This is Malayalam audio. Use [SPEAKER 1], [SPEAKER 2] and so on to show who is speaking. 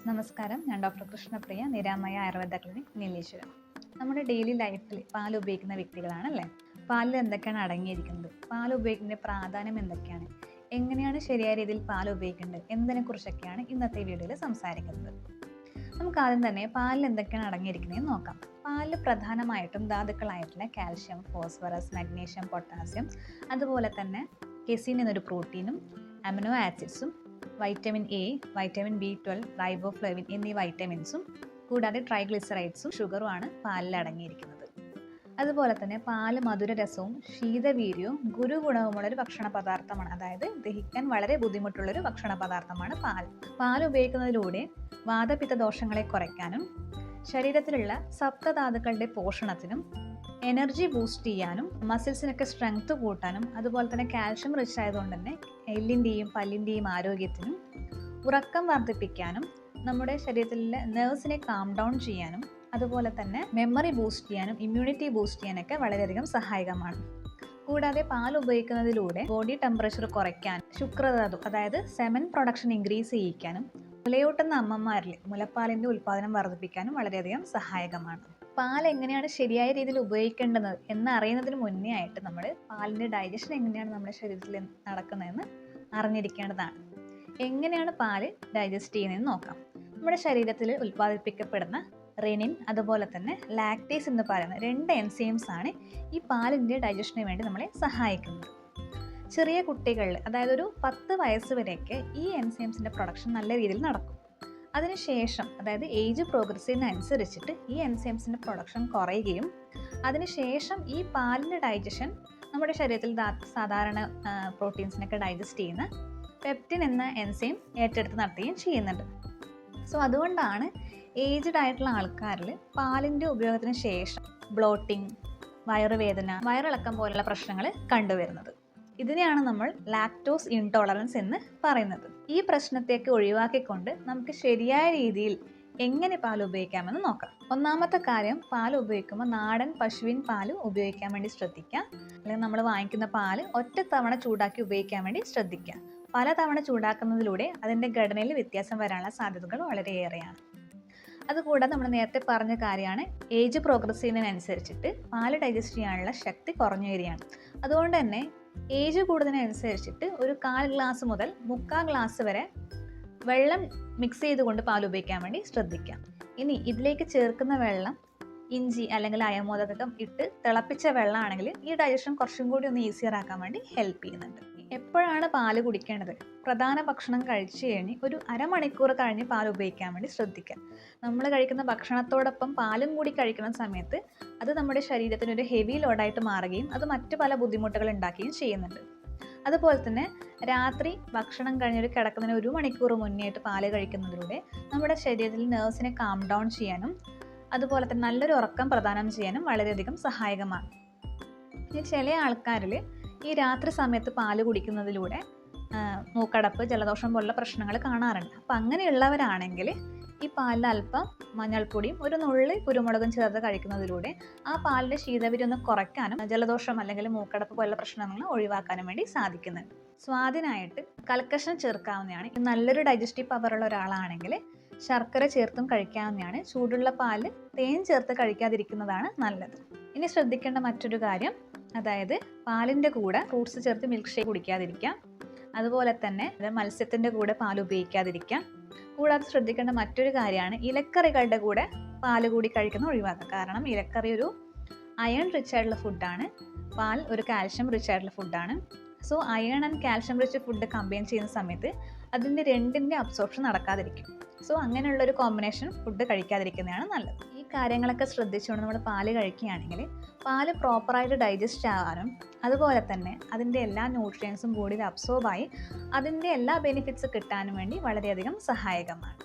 [SPEAKER 1] നമസ്കാരം, ഞാൻ ഡോക്ടർ കൃഷ്ണപ്രിയ, നിരാമയ ആയുർവേദ ക്ലിനിക്, നീലേശ്വരം. നമ്മുടെ ഡെയിലി ലൈഫിൽ പാൽ ഉപയോഗിക്കുന്ന വ്യക്തികളാണല്ലേ. പാലിൽ എന്തൊക്കെയാണ് അടങ്ങിയിരിക്കുന്നത്, പാൽ ഉപയോഗിക്കുന്നതിൻ്റെ പ്രാധാന്യം എന്തൊക്കെയാണ്, എങ്ങനെയാണ് ശരിയായ രീതിയിൽ പാൽ ഉപയോഗിക്കേണ്ടത് എന്നതിനെക്കുറിച്ചൊക്കെയാണ് ഇന്നത്തെ വീഡിയോയിൽ സംസാരിക്കുന്നത്. നമുക്ക് ആദ്യം തന്നെ പാലിൽ എന്തൊക്കെയാണ് അടങ്ങിയിരിക്കുന്നതെന്ന് നോക്കാം. പാലിൽ പ്രധാനമായിട്ടും ധാതുക്കളായിട്ടുള്ള കാൽഷ്യം, ഫോസ്ഫറസ്, മഗ്നീഷ്യം, പൊട്ടാസ്യം, അതുപോലെ തന്നെ കെസിൻ എന്നൊരു പ്രോട്ടീനും അമിനോ ആസിഡ്സും, vitamin A, vitamin B12, riboflavin എന്നീ വൈറ്റമിൻസും കൂടാതെ ട്രൈഗ്ലിസറൈഡ്സും ഷുഗറുമാണ് പാലിൽ അടങ്ങിയിരിക്കുന്നത്. അതുപോലെ തന്നെ പാല് മധുരരസവും ശീതവീര്യവും ഗുരുഗുണവുമുള്ളൊരു ഭക്ഷണ പദാർത്ഥമാണ്. അതായത് ദഹിക്കാൻ വളരെ ബുദ്ധിമുട്ടുള്ളൊരു ഭക്ഷണ പദാർത്ഥമാണ് പാൽ. പാൽ ഉപയോഗിക്കുന്നതിലൂടെ വാതപിത്ത ദോഷങ്ങളെ കുറയ്ക്കാനും ശരീരത്തിലുള്ള സപ്തധാതുക്കളുടെ പോഷണത്തിനും എനർജി ബൂസ്റ്റ് ചെയ്യാനും മസിൽസിനൊക്കെ സ്ട്രെങ്ത് കൂട്ടാനും അതുപോലെ തന്നെ കാൽഷ്യം റിച്ച് ആയതുകൊണ്ട് തന്നെ എല്ലിൻ്റെയും പല്ലിൻ്റെയും ആരോഗ്യത്തിനും ഉറക്കം വർദ്ധിപ്പിക്കാനും നമ്മുടെ ശരീരത്തിലെ നെർവ്സിനെ കാം ഡൗൺ ചെയ്യാനും അതുപോലെ തന്നെ മെമ്മറി ബൂസ്റ്റ് ചെയ്യാനും ഇമ്മ്യൂണിറ്റി ബൂസ്റ്റ് ചെയ്യാനൊക്കെ വളരെയധികം സഹായകമാണ്. കൂടാതെ പാൽ ഉപയോഗിക്കുന്നതിലൂടെ ബോഡി ടെമ്പറേച്ചർ കുറയ്ക്കാൻ, ശുക്രധാതു അതായത് സെമൻ പ്രൊഡക്ഷൻ ഇൻക്രീസ് ചെയ്യിക്കാനും മുലയൂട്ടുന്ന അമ്മമാരിൽ മുലപ്പാലിൻ്റെ ഉൽപ്പാദനം വർദ്ധിപ്പിക്കാനും വളരെയധികം സഹായകമാണ്. പാൽ എങ്ങനെയാണ് ശരിയായ രീതിയിൽ ഉപയോഗിക്കേണ്ടത് എന്നറിയുന്നതിന് മുന്നേ ആയിട്ട് നമ്മൾ പാലിൻ്റെ ഡൈജഷൻ എങ്ങനെയാണ് നമ്മുടെ ശരീരത്തിൽ നടക്കുന്നതെന്ന് അറിഞ്ഞിരിക്കേണ്ടതാണ്. എങ്ങനെയാണ് പാല് ഡൈജസ്റ്റ് ചെയ്യുന്നതെന്ന് നോക്കാം. നമ്മുടെ ശരീരത്തിൽ ഉൽപ്പാദിപ്പിക്കപ്പെടുന്ന റെനിൻ അതുപോലെ തന്നെ ലാക്ടേസ് എന്ന് പറയുന്ന 2 എൻസൈംസ് ആണ് ഈ പാലിൻ്റെ ഡൈജഷന് വേണ്ടി നമ്മളെ സഹായിക്കുന്നത്. ചെറിയ കുട്ടികളിൽ, അതായത് ഒരു 10 വയസ്സ് വരെയൊക്കെ ഈ എൻസൈംസിൻ്റെ പ്രൊഡക്ഷൻ നല്ല രീതിയിൽ നടക്കും. അതിനുശേഷം, അതായത് ഏജ് പ്രോഗ്രസ് ചെയ്യുന്നതനുസരിച്ചിട്ട് ഈ എൻസൈംസിൻ്റെ പ്രൊഡക്ഷൻ കുറയുകയും അതിനുശേഷം ഈ പാലിൻ്റെ ഡൈജഷൻ നമ്മുടെ ശരീരത്തിൽ സാധാരണ പ്രോട്ടീൻസിനൊക്കെ ഡൈജസ്റ്റ് ചെയ്യുന്ന പെപ്റ്റിൻ എന്ന എൻസൈം ഏറ്റെടുത്ത് നടത്തുകയും ചെയ്യുന്നുണ്ട്. സോ അതുകൊണ്ടാണ് ഏജ്ഡ് ആയിട്ടുള്ള ആൾക്കാരിൽ പാലിൻ്റെ ഉപയോഗത്തിന് ശേഷം ബ്ലോട്ടിങ്, വയറുവേദന, വയറിളക്കം പോലുള്ള പ്രശ്നങ്ങൾ കണ്ടുവരുന്നത്. ഇതിനെയാണ് നമ്മൾ ലാക്ടോസ് ഇൻടോളറൻസ് എന്ന് പറയുന്നത്. ഈ പ്രശ്നത്തേക്ക് ഒഴിവാക്കിക്കൊണ്ട് നമുക്ക് ശരിയായ രീതിയിൽ എങ്ങനെ പാൽ ഉപയോഗിക്കാമെന്ന് നോക്കാം. ഒന്നാമത്തെ കാര്യം, പാൽ ഉപയോഗിക്കുമ്പോൾ നാടൻ പശുവിൻ പാൽ ഉപയോഗിക്കാൻ വേണ്ടി ശ്രദ്ധിക്കുക. അല്ലെങ്കിൽ നമ്മൾ വാങ്ങിക്കുന്ന പാൽ ഒറ്റത്തവണ ചൂടാക്കി ഉപയോഗിക്കാൻ വേണ്ടി ശ്രദ്ധിക്കുക. പലതവണ ചൂടാക്കുന്നതിലൂടെ അതിൻ്റെ ഘടനയിൽ വ്യത്യാസം വരാനുള്ള സാധ്യതകൾ വളരെയേറെയാണ്. അതുകൂടാതെ നമ്മൾ നേരത്തെ പറഞ്ഞ കാര്യമാണ്, ഏജ് പ്രോഗ്രസ് ചെയ്യുന്നതിനനുസരിച്ചിട്ട് പാൽ ഡൈജസ്റ്റ് ചെയ്യാനുള്ള ശക്തി കുറഞ്ഞു വരികയാണ്. അതുകൊണ്ട് തന്നെ ഏജ് കൂടുന്നതിനനുസരിച്ചിട്ട് ഒരു 1/4 ഗ്ലാസ് മുതൽ 3/4 ഗ്ലാസ് വരെ വെള്ളം മിക്സ് ചെയ്തുകൊണ്ട് പാൽ ഉപയോഗിക്കാൻ വേണ്ടി ശ്രദ്ധിക്കാം. ഇനി ഇതിലേക്ക് ചേർക്കുന്ന വെള്ളം ഇഞ്ചി അല്ലെങ്കിൽ അയമോദകം ഇട്ട് തിളപ്പിച്ച വെള്ളമാണെങ്കിൽ ഈ ഡൈജഷൻ കുറച്ചും കൂടി ഒന്ന് ഈസിയർ ആക്കാൻ വേണ്ടി ഹെൽപ്പ് ചെയ്യുന്നുണ്ട്. എപ്പോഴാണ് പാല് കുടിക്കേണ്ടത്? പ്രധാന ഭക്ഷണം കഴിച്ചു കഴിഞ്ഞ് ഒരു അരമണിക്കൂർ കഴിഞ്ഞ് പാൽ ഉപയോഗിക്കാൻ വേണ്ടി ശ്രദ്ധിക്കുക. നമ്മൾ കഴിക്കുന്ന ഭക്ഷണത്തോടൊപ്പം പാലും കൂടി കഴിക്കുന്ന സമയത്ത് അത് നമ്മുടെ ശരീരത്തിന് ഒരു ഹെവി ലോഡായിട്ട് മാറുകയും അത് മറ്റു പല ബുദ്ധിമുട്ടുകൾ ഉണ്ടാക്കുകയും ചെയ്യുന്നുണ്ട്. അതുപോലെ തന്നെ രാത്രി ഭക്ഷണം കഴിഞ്ഞൊരു കിടക്കുന്നതിന് 1 മണിക്കൂർ മുന്നേ ആയിട്ട് പാല് കഴിക്കുന്നതിലൂടെ നമ്മുടെ ശരീരത്തിൽ നെർവ്സിനെ കാം ഡൗൺ ചെയ്യാനും അതുപോലെ തന്നെ നല്ലൊരു ഉറക്കം പ്രദാനം ചെയ്യാനും വളരെയധികം സഹായകമാണ്. ഇനി ചില ആൾക്കാരിൽ ഈ രാത്രി സമയത്ത് പാല് കുടിക്കുന്നതിലൂടെ മൂക്കടപ്പ്, ജലദോഷം പോലുള്ള പ്രശ്നങ്ങൾ കാണാറുണ്ട്. അപ്പം അങ്ങനെയുള്ളവരാണെങ്കിൽ ഈ പാലിൽ അല്പം മഞ്ഞൾപ്പൊടിയും ഒരു നുള്ളി കുരുമുളകും ചേർത്ത് കഴിക്കുന്നതിലൂടെ ആ പാലിൻ്റെ ശീതവീര്യം ഒന്ന് കുറയ്ക്കാനും ജലദോഷം അല്ലെങ്കിൽ മൂക്കടപ്പ് പോലുള്ള പ്രശ്നങ്ങൾ ഒഴിവാക്കാനും വേണ്ടി സാധിക്കുന്നുണ്ട്. സ്വാദിനായിട്ട് കൽക്കശം ചേർക്കാവുന്നതാണ്. നല്ലൊരു ഡൈജസ്റ്റീവ് പവറുള്ള ഒരാളാണെങ്കിൽ ശർക്കര ചേർത്തും കഴിക്കാവുന്നതാണ്. ചൂടുള്ള പാല് തേൻ ചേർത്ത് കഴിക്കാതിരിക്കുന്നതാണ് നല്ലത്. ഇനി ശ്രദ്ധിക്കേണ്ട മറ്റൊരു കാര്യം, അതായത് പാലിൻ്റെ കൂടെ ഫ്രൂട്ട്സ് ചേർത്ത് മിൽക്ക് ഷേക്ക് കുടിക്കാതിരിക്കാം. അതുപോലെ തന്നെ മത്സ്യത്തിൻ്റെ കൂടെ പാൽ ഉപയോഗിക്കാതിരിക്കാം. കൂടാതെ ശ്രദ്ധിക്കേണ്ട മറ്റൊരു കാര്യമാണ്, ഇലക്കറികളുടെ കൂടെ പാൽ കൂടി കഴിക്കുന്നത് ഒഴിവാക്കുക. കാരണം ഇലക്കറി ഒരു അയൺ റിച്ച് ആയിട്ടുള്ള ഫുഡാണ്, പാൽ ഒരു കാൽഷ്യം റിച്ച് ആയിട്ടുള്ള ഫുഡാണ്. So iron and calcium rich food combine ചെയ്യുന്ന സമയത്ത് അതിൻ്റെ 2ൻ്റെ അബ്സോർപ്ഷൻ നടക്കാതിരിക്കും. സോ അങ്ങനെയുള്ളൊരു കോമ്പിനേഷൻ ഫുഡ് കഴിക്കാതിരിക്കുന്നതാണ് നല്ലത്. ഈ കാര്യങ്ങളൊക്കെ ശ്രദ്ധിച്ചുകൊണ്ട് നമ്മൾ പാല് കഴിക്കുകയാണെങ്കിൽ പാല് പ്രോപ്പറായിട്ട് ഡൈജസ്റ്റ് ആകാനും അതുപോലെ തന്നെ അതിൻ്റെ എല്ലാ ന്യൂട്രിയൻസും ബോഡിയിൽ അബ്സോർബായി അതിൻ്റെ എല്ലാ ബെനിഫിറ്റ്സ് കിട്ടാനും വേണ്ടി വളരെയധികം സഹായകമാണ്.